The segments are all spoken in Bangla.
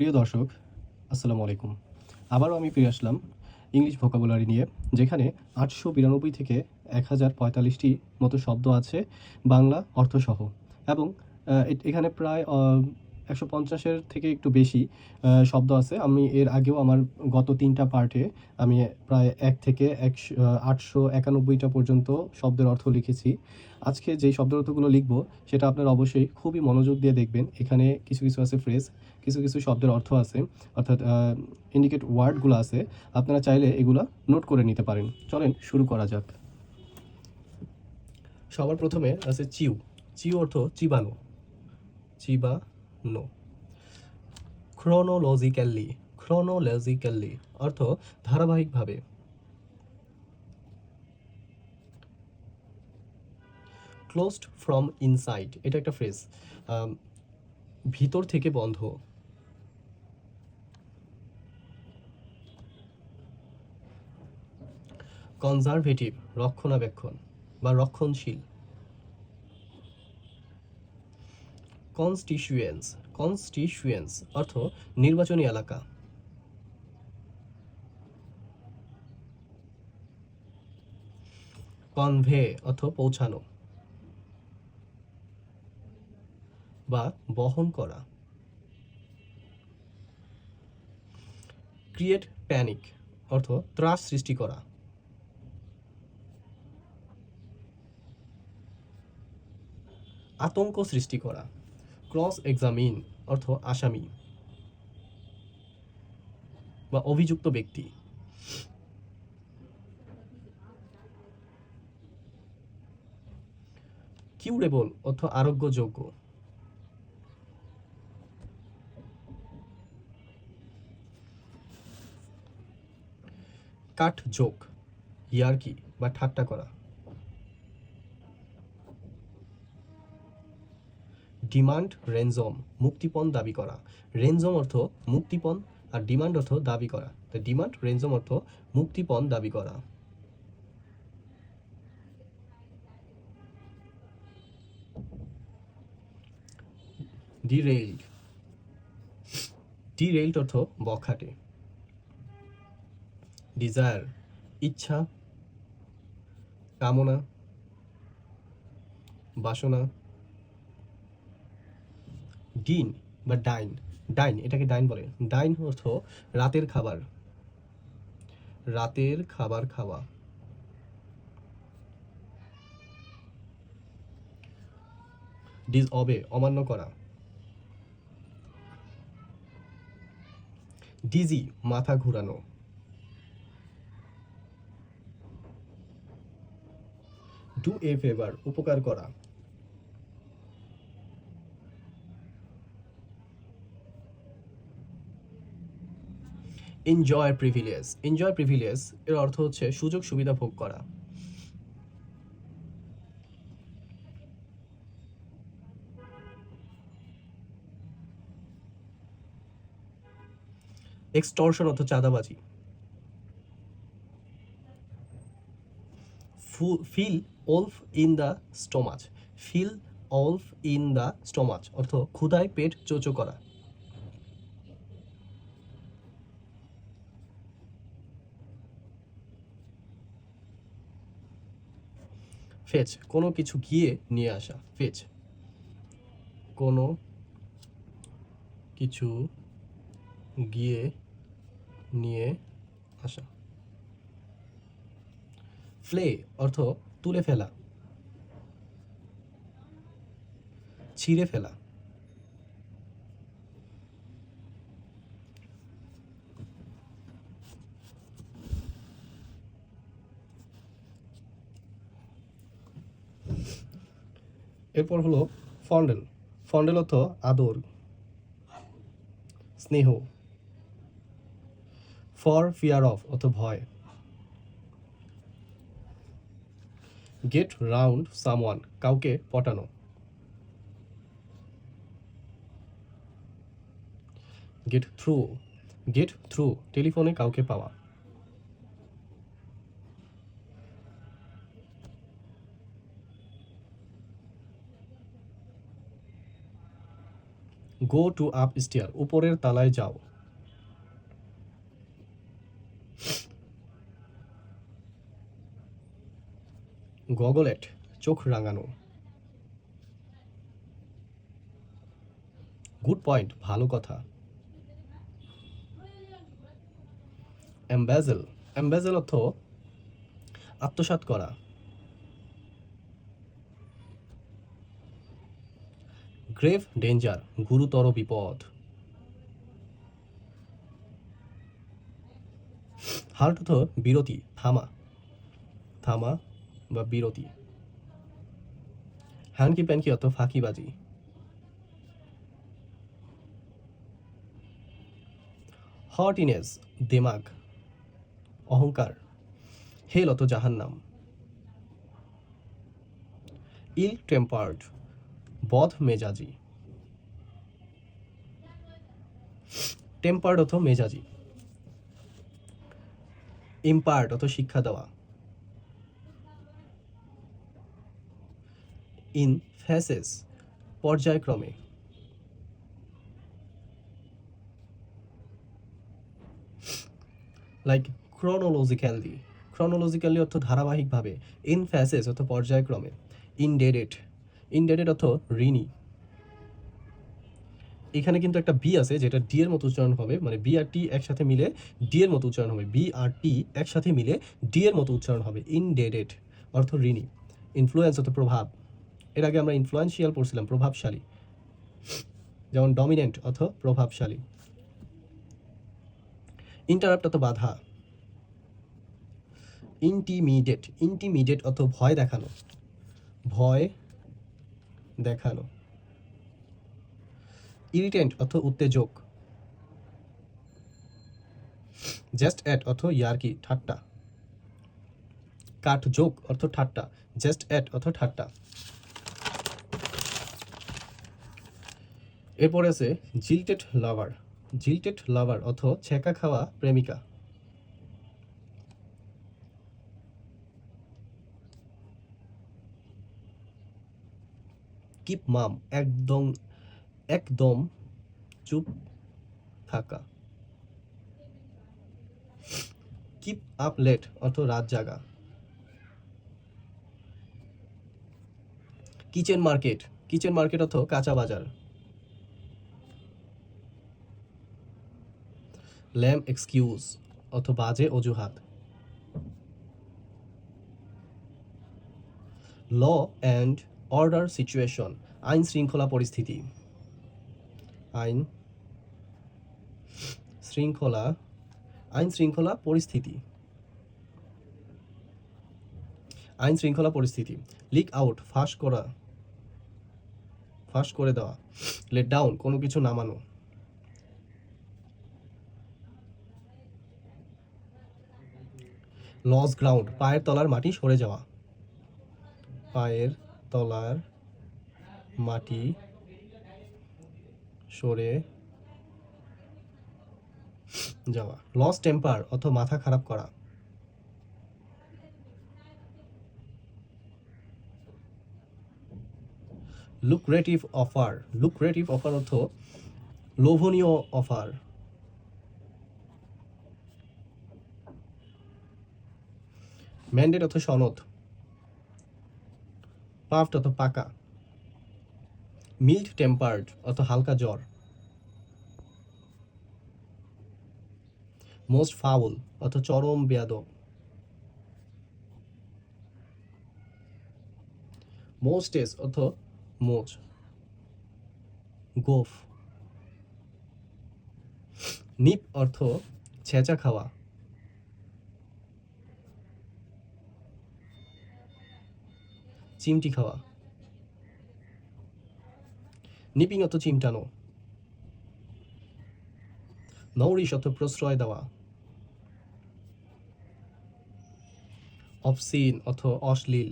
প্রিয় দর্শক, আসসালামু আলাইকুম। আবারও আমি ফিরে আসলাম ইংলিশ ভোকাবুলারি নিয়ে, যেখানে ৮৯২ থেকে ১০৪৫টি মতো শব্দ আছে বাংলা অর্থসহ, এবং এখানে প্রায় ১৫০-এর থেকে একটু বেশি শব্দ আছে। আমি এর আগেও আমার গত ৩টা পার্টে আমি প্রায় ১ থেকে ৮৯১টা পর্যন্ত শব্দের অর্থ লিখেছি। আজকে যেই শব্দের অর্থগুলো লিখব, সেটা আপনারা অবশ্যই খুবই মনোযোগ দিয়ে দেখবেন। এখানে কিছু, কিছু আছে ফ্রেজ, কিছু, কিছু শব্দের অর্থ আছে, অর্থাৎ ইন্ডিকেট ওয়ার্ডগুলো আছে। আপনারা চাইলে এগুলা নোট করে নিতে পারেন। চলেন শুরু করা যাক। সবার প্রথমে আছে চিউ। চিউ অর্থ চিবানো, চিবানো। ক্রোনোলজিক্যালি, ক্রোনোলজিক্যালি অর্থ ধারাবাহিকভাবে। ক্লোজড ফ্রম ইনসাইড, এটা একটা ফ্রেজ, ভিতর থেকে বন্ধ। কনজারভেটিভ, রক্ষণাবেক্ষণ বা রক্ষণশীল। কনস্টিটিউয়েন্স, কনস্টিটিউয়েন্স অর্থ নির্বাচনী এলাকা। কনভে অর্থ পৌঁছানো বা বহন করা। ক্রিয়েট প্যানিক অর্থ ত্রাস সৃষ্টি করা। আতঙ্ক সৃষ্টি করা। ক্রস এক্সামিন অর্থ আসামি বা অভিযুক্ত ব্যক্তি। কিউরেবল অর্থ আরোগ্যযোগ্য। কাট জোক, ইয়ার্কি বা ঠাট্টা করা। ডিমান্ড রেনজম, মুক্তিপণ দাবি করা। রেনজম অর্থ মুক্তিপণ, আর ডিমান্ড অর্থ দাবি করা। তো ডিমান্ড রেনজম অর্থ মুক্তিপণ দাবি করা। ডিরেইলড, ডিরেইলড অর্থ বখাটে। ডিজায়ার, ইচ্ছা, কামনা, বাসনা। ডিন বা ডাইন, ডাইন এটাকে ডাইন বলে। ডাইন অর্থ রাতের খাবার, রাতের খাবার খাওয়া। ডিসঅবে, অমান্য করা। ডিজি, মাথা ঘুরানো। ডু এ ফেভার, উপকার করা। এনজয় প্রিভিলেজ, এনজয় প্রিভিলেজ এর অর্থ হচ্ছে সুযোগ সুবিধা ভোগ করা। এক্সটর্শন অর্থ চাঁদাবাজি। Feel wolf in the stomach, feel wolf in the stomach অর্থ ক্ষুধায় পেট চোচো করা। ফেচ, কোনো কিছু গিয়ে নিয়ে আসা। ফেচ, কোনো কিছু গিয়ে নিয়ে আসা। ফ্লে অর্থ তুলে ফেলা, ছিঁড়ে ফেলা। এরপর হলো ফন্ডেল। ফন্ডেল অর্থ আদর, স্নেহ। ফর ফিয়ার অফ অর্থ ভয়। গেট রাউন্ড সামওয়ান, কাউকে পটানো। গেট থ্রু, গেট থ্রু টেলিফোনে কাউকে পাওয়া। গো টু আপ স্টেয়ার, উপরের তালায় যাও। গগলেট, চোখ রাঙানো। গুড পয়েন্ট, ভালো কথা। এমব্যাজেল, এমব্যাজেল অর্থ আত্মসাৎ করা। গ্রেভ ডেঞ্জার, গুরুতর বিপদ। হাল্ট অর্থ বিরতি, থামা, থামা বা বিরতি। হ্যানকি প্যানকি অর্থ ফাঁকিবাজি। হটিনেস, দেমাগ, অহংকার। হেল অর্থ জাহান্নাম। ইল টেম্পার্ড, বদ মেজাজি। টেম্পার্ড অর্থ মেজাজি। ইম্পার্ট অর্থ শিক্ষা দেওয়া। ইন ফ্যাসেস, পর্যায়ক্রমে। লাইক ক্রনোলজিক্যালি, ক্রনোলজিক্যালি অর্থ ধারাবাহিকভাবে। ইন ফ্যাসেস অর্থ পর্যায়ক্রমে। ইনডেডেড, ইনডেডেড অর্থ ঋণী। এখানে কিন্তু একটা বি আছে যেটা ডি এর মতো উচ্চারণ হবে, মানে বি আর টি একসাথে মিলে ডি এর মতো উচ্চারণ হবে। বি আর টি একসাথে মিলে ডি এর মতো উচ্চারণ হবে। ইনডেডেড অর্থ ঋণী। ইনফ্লুয়েন্স অর্থ প্রভাব। এর আগে আমরা ইনফ্লুয়েন্সিয়াল পড়ছিলাম, প্রভাবশালী। যেমন ডমিনেন্ট অর্থ প্রভাবশালী। ইন্টারাপ্ট অর্থ বাধা। ইন্টিমিডিয়েট, ইন্টিমিডিয়েট অর্থ ভয় দেখানো, ভয় দেখানো। ইরিটেন্ট অর্থ উত্তেজক। জাস্ট অ্যাট অর্থ ইয়ার্কি, ঠাট্টা। কাট জোক অর্থ ঠাট্টা, জাস্ট অ্যাট অর্থ ঠাট্টা। এরপরে আছে জিল্টেড লাভার, জিল্টেড লাভার অর্থ ছ্যাঁকা খাওয়া প্রেমিকা। কিপ মাম, একদম একদম চুপ থাকা। কিপ আপ লেট অর্থ রাত জাগা। কিচেন মার্কেট, কিচেন মার্কেট অর্থ কাঁচা বাজার। ল্যাম এক্সকিউজ অর্থ বাজে অজুহাত। ল অ্যান্ড অর্ডার সিচুয়েশন, আইন শৃঙ্খলা পরিস্থিতি। আইন শৃঙ্খলা, আইন শৃঙ্খলা পরিস্থিতি, আইন শৃঙ্খলা পরিস্থিতি। লিক আউট, ফাঁস করা, ফাঁস করে দেওয়া। লেট ডাউন, কোনো কিছু নামানো। লস গ্রাউন্ড, পায়ের তলার মাটি সরে যাওয়া, পায়ের তলার মাটি সরে যাওয়া। লস টেম্পার অর্থ মাথা খারাপ করা। লুক্রেটিভ অফার, লুক্রেটিভ অফার অর্থ লোভনীয় অফার। ম্যান্ডেট অর্থ সনদ। পাফড অর্থ পাকা। মিল্ড টেম্পার্ড অর্থ হালকা জ্বর। মোস্ট ফাউল অর্থ চরম বেয়াদব। মোস্টেস অর্থ মোচ, গোফ। নিপ অর্থ ছেঁচা খাওয়া। চিমটি খাওয়া। নিপিং অর্থ চিমটানো। নৌরিশ অর্থ প্রশ্রয় দেওয়া। অবসিন অর্থ অশ্লীল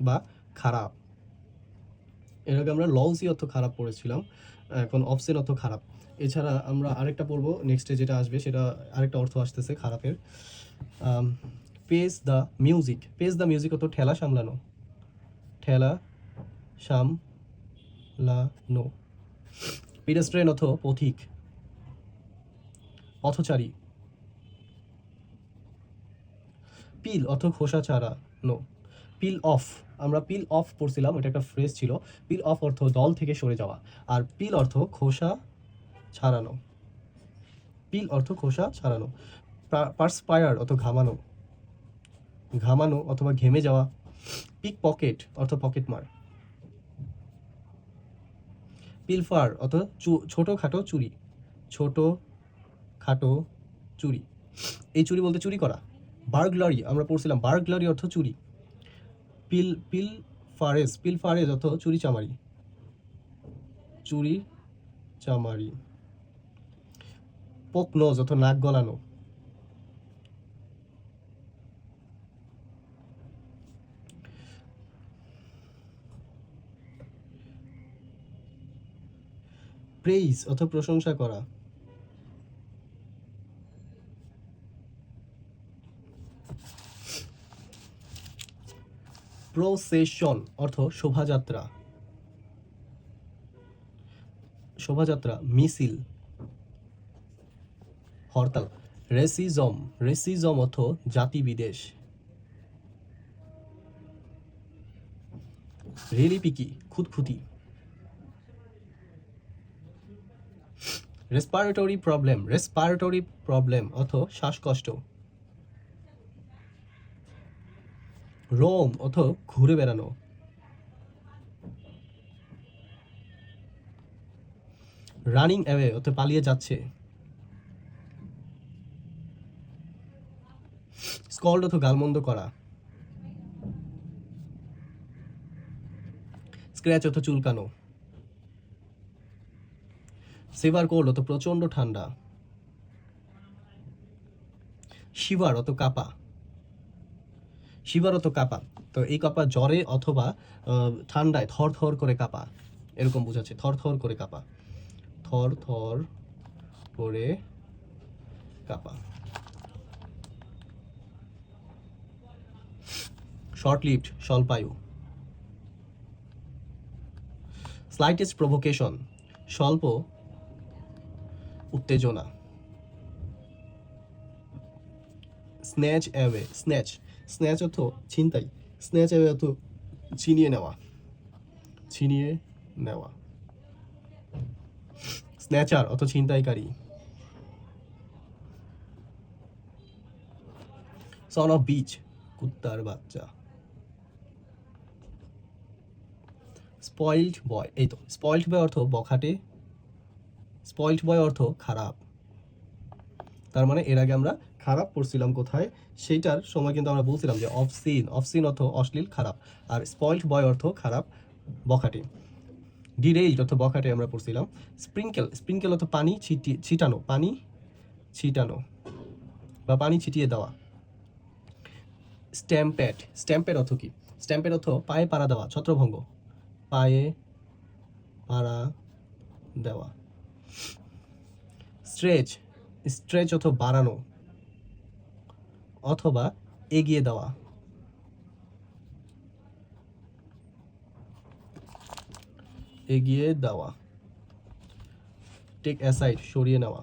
বা খারাপ। এর আগে আমরা লউজি অর্থ খারাপ পড়েছিলাম, এখন অবসিন অর্থ খারাপ। এছাড়া আমরা আরেকটা পড়বো নেক্সটে, যেটা আসবে সেটা আরেকটা অর্থ আসতেছে খারাপের। Page the music, page the music অর্থ ঠেলা সামলানো, ঠেলা চালানো। পিডেস্ট্রিয়ান অর্থ পথিক, পথচারী। পিল অর্থ খোসা ছাড়ানো। পিল অফ, আমরা পিল অফ পড়ছিলাম, এটা একটা ফ্রেজ ছিল। পিল অফ অর্থ দল থেকে সরে যাওয়া, আর পিল অর্থ খোসা ছাড়ানো। পিল অর্থ খোসা ছাড়ানো। পার্সপায়ার অর্থ ঘামানো, ঘামানো অথবা ঘেমে যাওয়া। পিক পকেট অর্থ পকেটমার। পিলফার অর্থ ছোটোখাটো চুরি, ছোটো খাটো চুরি। এই চুরি বলতে চুরি করা। বার্গলারি আমরা পড়ছিলাম, বার্গলারি অর্থ চুরি। পিলফারেজ অর্থ চুরি চামারি, চুরি চামারি। পোক নোজ অর্থ নাক গলানো। প্রেইজ অর্থ প্রশংসা করা। প্রসেশন অর্থ শোভাযাত্রা, শোভাযাত্রা। মিছিল, হরতাল। রেসিজম অর্থ জাতি বিদেশ। রেলি পিকি খুঁতখুঁতি। রেসপিরেটরি প্রবলেম অর্থ শ্বাসকষ্ট। রোম অর্থ ঘুরে বেড়ানো। রানিং অ্যাওয়ে অর্থ পালিয়ে যাচ্ছে। স্কল্ড অর্থ গালমন্দ করা। স্ক্র্যাচ অর্থ চুলকানো। সিভার কোল্ড অর্থ প্রচণ্ড ঠান্ডা। শিভার অর্থ কাঁপা, শিভার অর্থ কাঁপা। তো এই কাঁপা জ্বরে অথবা ঠান্ডায় থর থর করে কাঁপা, এরকম বোঝাচ্ছে। থর থর করে কাঁপা, থর থর করে কাঁপা। শর্ট লিভড স্বল্পায়ু। স্লাইটেস্ট প্রভোকেশন স্বল্প উত্তেজনা। স্ন্যাচ অ্যাওয়ে, স্ন্যাচ অর্থ ছিনতাই, স্ন্যাচ অ্যাওয়ে অর্থ ছিনিয়ে নেওয়া, ছিনিয়ে নেওয়া। স্ন্যাচার অর্থ ছিনতাইকারী। সন অফ বিচ কুত্তার বাচ্চা। স্পয়েলড বয়, এই তো স্পয়েলড বয় অর্থ বখাটে, স্পয়েলড বয় অর্থ খারাপ। তার মানে এর আগে আমরা খারাপ পড়ছিলাম কোথায়, সেইটার সময় কিন্তু আমরা বলছিলাম যে অফসিন অর্থ অশ্লীল খারাপ, আর স্পয়েলড বয় অর্থ খারাপ বখাটে। ডিরেইলড অর্থ বখাটে আমরা পড়ছিলাম। স্প্রিঙ্কেল অর্থ পানি ছিটানো, পানি ছিটানো বা পানি ছিটিয়ে দেওয়া। স্ট্যাম্পেড অর্থ কি? স্ট্যাম্পেড অর্থ পায়ে পাড়া দেওয়া, ছত্রভঙ্গ, পায়ে পাড়া দেওয়া। স্ট্রেচ অর্থ বাড়ানো অথবা এগিয়ে দেওয়া। এগিয়ে দেওয়া। টেক অ্যাসাইড সরিয়ে নেওয়া,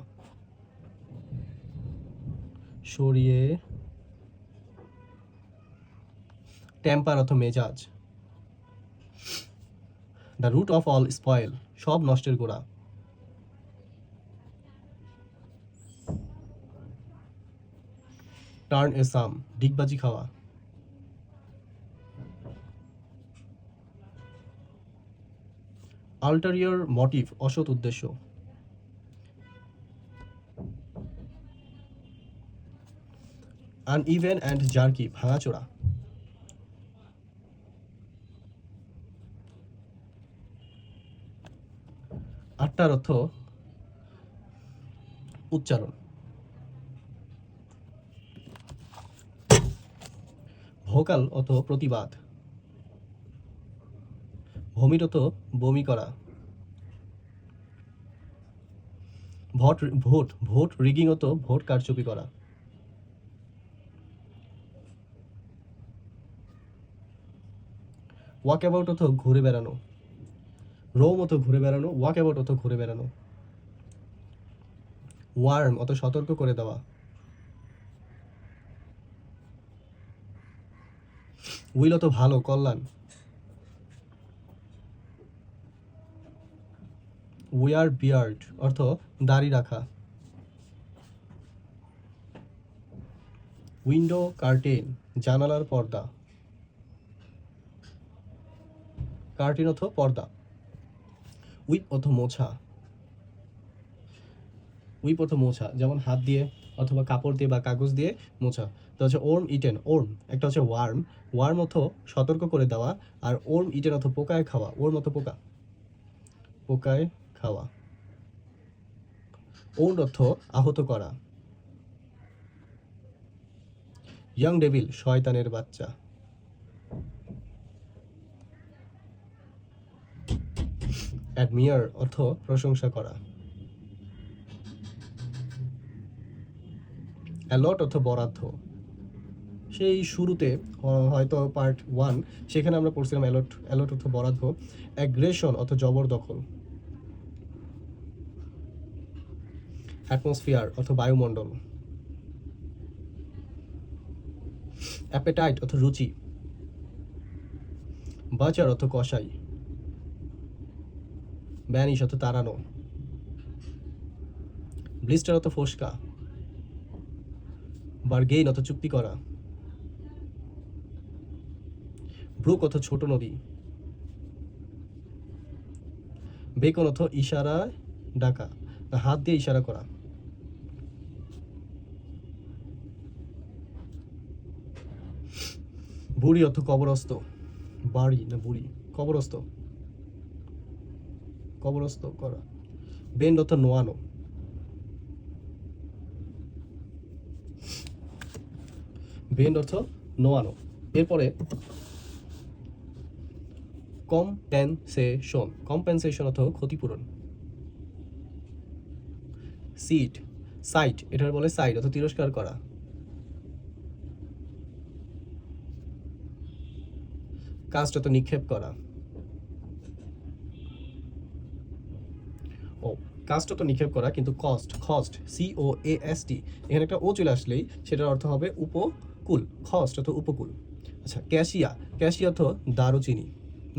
সরিয়ে। টেম্পার অর্থ মেজাজ। The root of all spoil সব নষ্টের গোড়া। টার্ন এ সাম ডিগবাজি খাওয়া। আল্টারিয়র মোটিভ অসৎ উদ্দেশ্য। আনইভেন অ্যান্ড জার্কি ভাঙাচোরা। আটটার অর্থ উচ্চারণ। ভোকাল অর্থ প্রতিবাদ। ভমিট অর্থ বমি করা। ভোট রিগিং অর্থ ভোট কারচুপি করা। ওয়াক অ্যাবাউট অর্থ ঘুরে বেড়ানো। রোম অত ঘুরে বেড়ানো, ওয়াক অ্যাবাউট অত ঘুরে বেড়ানো। ওয়ার্ম অত সতর্ক করে দেওয়া। উইল অত ভালো, কল্যাণ। উইয়ার বিয়ার্ড অর্থ দাড়ি রাখা। উইন্ডো কার্টেন জানালার পর্দা। কার্টেন অর্থ পর্দা। উইপ অর্থ মোছা। উইপ অর্থ মোছা, যেমন হাত দিয়ে অথবা কাপড় দিয়ে বা কাগজ দিয়ে মোছা। তো হচ্ছে ওর্ম ইটেন, ওর্ম একটা হচ্ছে ওয়ার্ম, ওয়ার্ম অর্থ সতর্ক করে দেওয়া, আর ওর্ম ইটেন অর্থ পোকায় খাওয়া, ওর্ম অর্থ পোকা, পোকায় খাওয়া। ওন্ড অর্থ আহত করা। ইয়াং ডেভিল শয়তানের বাচ্চা। অ্যাডমিয়ার অর্থ প্রশংসা করা। অ্যালট অর্থ বরাদ্দ। সেই শুরুতে হয়তো পার্ট 1 সেখানে আমরা পড়ছিলাম অ্যালট, অ্যালট অর্থ বরাদ্দ। অ্যাগ্রেশন অর্থ জবরদখল। অ্যাটমসফিয়ার অর্থ বায়ুমণ্ডল। অ্যাপেটাইট অর্থ রুচি। বাচার অর্থ কসাই। ব্যানিশ অর্থ তাড়ানো। ব্লিস্টার অর্থ ফোসকা। বার্গেইন অর্থ চুক্তি করা। ব্রুক অর্থ ছোট নদী। বেকন অর্থ ইশারায় ডাকা, হাত দিয়ে ইশারা করা। বুড়ি অর্থ কবরস্থ। বাড়ি না বুড়ি, কবরস্থ, কবরস্থ করা। বেন্ড অর্থ নোয়ানো। বেন্ড অর্থ নোয়ানো। এরপরে কম্পেনসেশন, কম্পেনসেশন অর্থ ক্ষতিপূরণ। সিট, সাইট এটার বলে সাইট অর্থ তিরস্কার করা। কাস্ট অর্থ নিক্ষেপ করা। ও কাস্ট অর্থ নিক্ষেপ করা, কিন্তু কস্ট, খস্ট, COAST এখানে একটা ও চলে আসলেই সেটার অর্থ হবে উপকূল, খস্ট অর্থ উপকূল। আচ্ছা, ক্যাশিয়া, ক্যাশিয়া অর্থ দারুচিনি,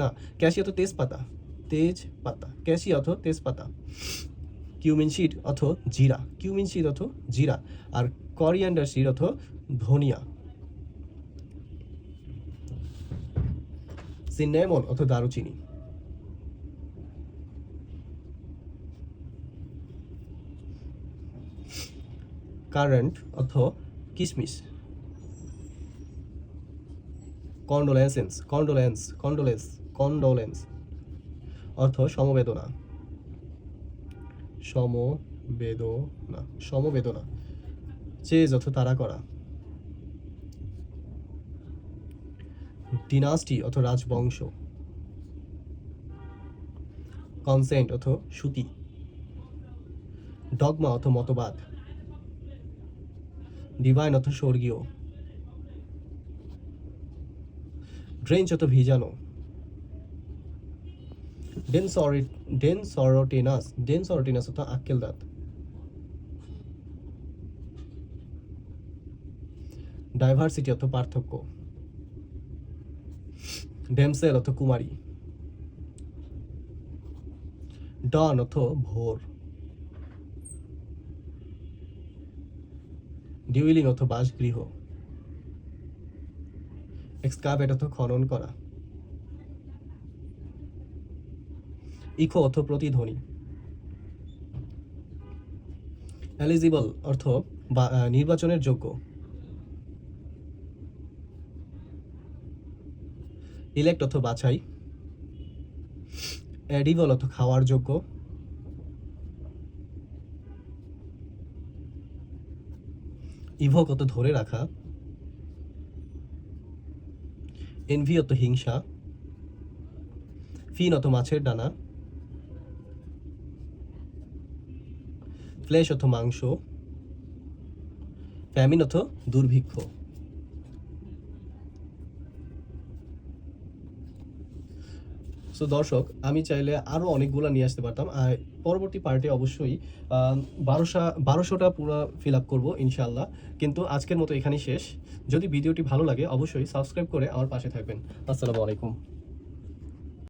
না ক্যাশিয়া অর্থ তেজপাতা, তেজপাতা, ক্যাশিয়া অর্থ তেজপাতা। কিউমিন সিড অর্থ জিরা, কিউমিন সিড অর্থ জিরা, আর করিয়ান্ডার সিড অর্থ ধনিয়া। সিনেমন অর্থ দারুচিনি। কারেন্ট অর্থ কিশমিশ। কন্ডোলেন্সেন্স, কন্ডোলেন্স, কন্ডোলেন্স, কন্ডোলেন্স অর্থ সমবেদনা, সমবেদনা, সমবেদনা। চেজ অর্থ তাড়া করা। ডিনাস্টি অর্থ রাজবংশ। কনসেন্ট অর্থ সুতি। ডগমা অর্থ মতবাদ। ডিভাইন অর্থ স্বর্গীয়। ড্রেঞ্চ অর্থ ভিজানো। ডেনসরটিনাস, ডেনসরটিনাস অর্থ আক্কেল দাঁত। ডাইভার্সিটি অর্থ পার্থক্য। ডেমসেল অর্থ কুমারী। ডন অর্থ ভোর। ডিউইলিং অর্থ বাসগৃহ। এক্সকাভেট অর্থ খনন করা। ইকো অর্থ প্রতিধ্বনি। এলিজিবল অর্থ নির্বাচনের যোগ্য। ইলেক্ট অর্থ বাছাই। এডিবল অর্থ খাওয়ার যোগ্য। ইভোক অর্থ ধরে রাখা। এনভি অর্থ হিংসা। ফিন অর্থ মাছের ডানা। ফ্লেশ অর্থ মাংস। ফ্যামিন অর্থ দুর্ভিক্ষ। সো দর্শক, আমি চাইলে আরও অনেকগুলো নিয়ে আসতে পারতাম। আর পরবর্তী পার্টে অবশ্যই 1200টা পুরো ফিল আপ করবো ইনশাআল্লাহ। কিন্তু আজকের মতো এখানেই শেষ। যদি ভিডিওটি ভালো লাগে অবশ্যই সাবস্ক্রাইব করে আমার পাশে থাকবেন। আসসালামু আলাইকুম।